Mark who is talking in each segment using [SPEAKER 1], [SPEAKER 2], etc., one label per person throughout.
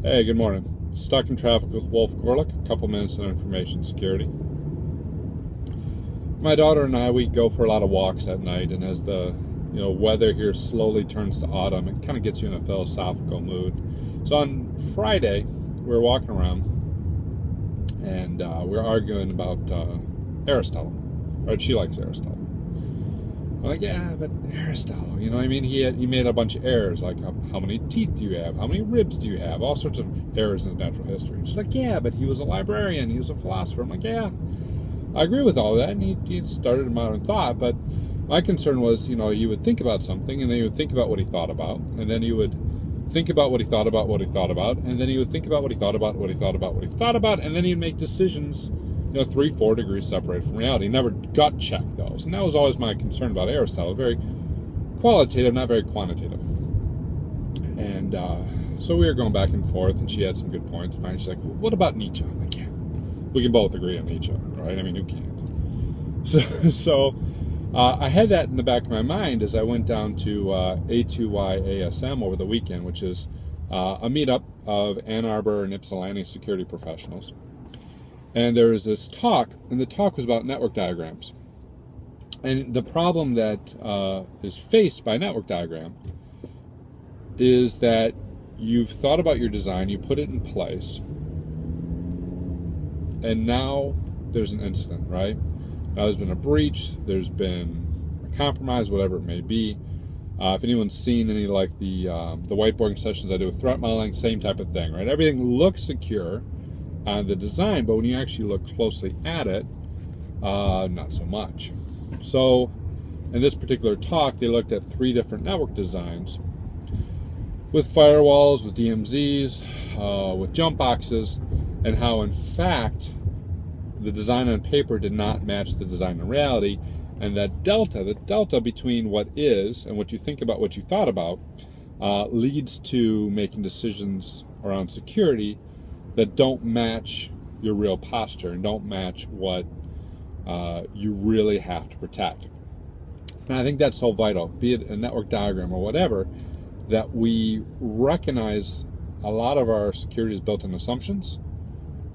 [SPEAKER 1] Hey, good morning. Stuck in traffic with Wolf Gorlick. A couple minutes on information security. My daughter and I, we go for a lot of walks at night, and as the weather here slowly turns to autumn, it kind of gets you in a philosophical mood. So on Friday, we were walking around, and we were arguing about Aristotle. Right? She likes Aristotle. I'm like, yeah, but Aristotle, he made a bunch of errors, like how many teeth do you have? How many ribs do you have? All sorts of errors in natural history. She's like, yeah, but he was a librarian, he was a philosopher. I'm like, yeah, I agree with all that, and he started a modern thought, but my concern was, you would think about something, and then you would think about what he thought about, and then you would think about what he thought about, what he thought about, and then you would think about what he thought about, what he thought about, what he thought about, and then he'd make decisions 3-4 degrees separated from reality. Never gut check those. And that was always my concern about Aristotle. Very qualitative, not very quantitative. And so we were going back and forth, and she had some good points. Finally, she's like, well, what about Nietzsche? I'm like, yeah, we can both agree on Nietzsche, right? I mean, who can't? So I had that in the back of my mind as I went down to A2Y ASM over the weekend, which is a meetup of Ann Arbor and Ypsilanti security professionals. And there was this talk, and the talk was about network diagrams. And the problem that is faced by network diagram is that you've thought about your design, you put it in place, and now there's an incident, right? Now there's been a breach, there's been a compromise, whatever it may be. If anyone's seen any like the whiteboarding sessions I do with threat modeling, same type of thing, right? Everything looks secure on the design, but when you actually look closely at it, not so much. So in this particular talk, they looked at 3 different network designs with firewalls, with DMZs, with jump boxes, and how in fact the design on paper did not match the design in reality, and that the delta between what is and what you think about what you thought about leads to making decisions around security that don't match your real posture and don't match what you really have to protect. And I think that's so vital, be it a network diagram or whatever, that we recognize a lot of our security is built on assumptions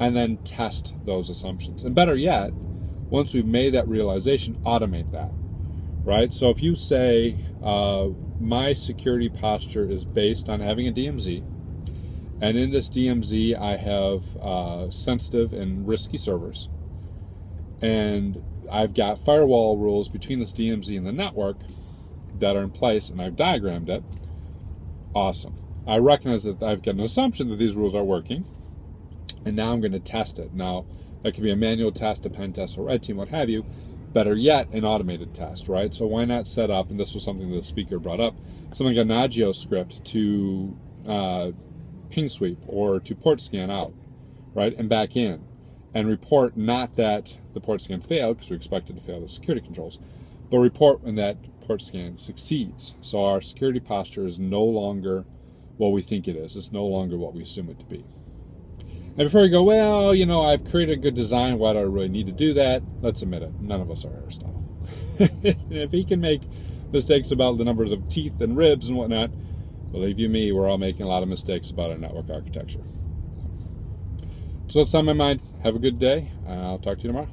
[SPEAKER 1] and then test those assumptions. And better yet, once we've made that realization, automate that, right? So if you say, my security posture is based on having a DMZ, and in this DMZ, I have sensitive and risky servers. And I've got firewall rules between this DMZ and the network that are in place, and I've diagrammed it. Awesome. I recognize that I've got an assumption that these rules are working, and now I'm going to test it. Now, that could be a manual test, a pen test, a red team, what have you. Better yet, an automated test, right? So why not set up, and this was something that the speaker brought up, something like a Nagios script to ping sweep or to port scan out, right, and back in, and report not that the port scan failed, because we expected to fail the security controls, but report when that port scan succeeds. So our security posture is no longer what we think it is. It's no longer what we assume it to be. And before you go, well, I've created a good design, why do I really need to do that? Let's admit it, none of us are Aristotle. If he can make mistakes about the numbers of teeth and ribs and whatnot, believe you me, we're all making a lot of mistakes about our network architecture. So that's on my mind. Have a good day. I'll talk to you tomorrow.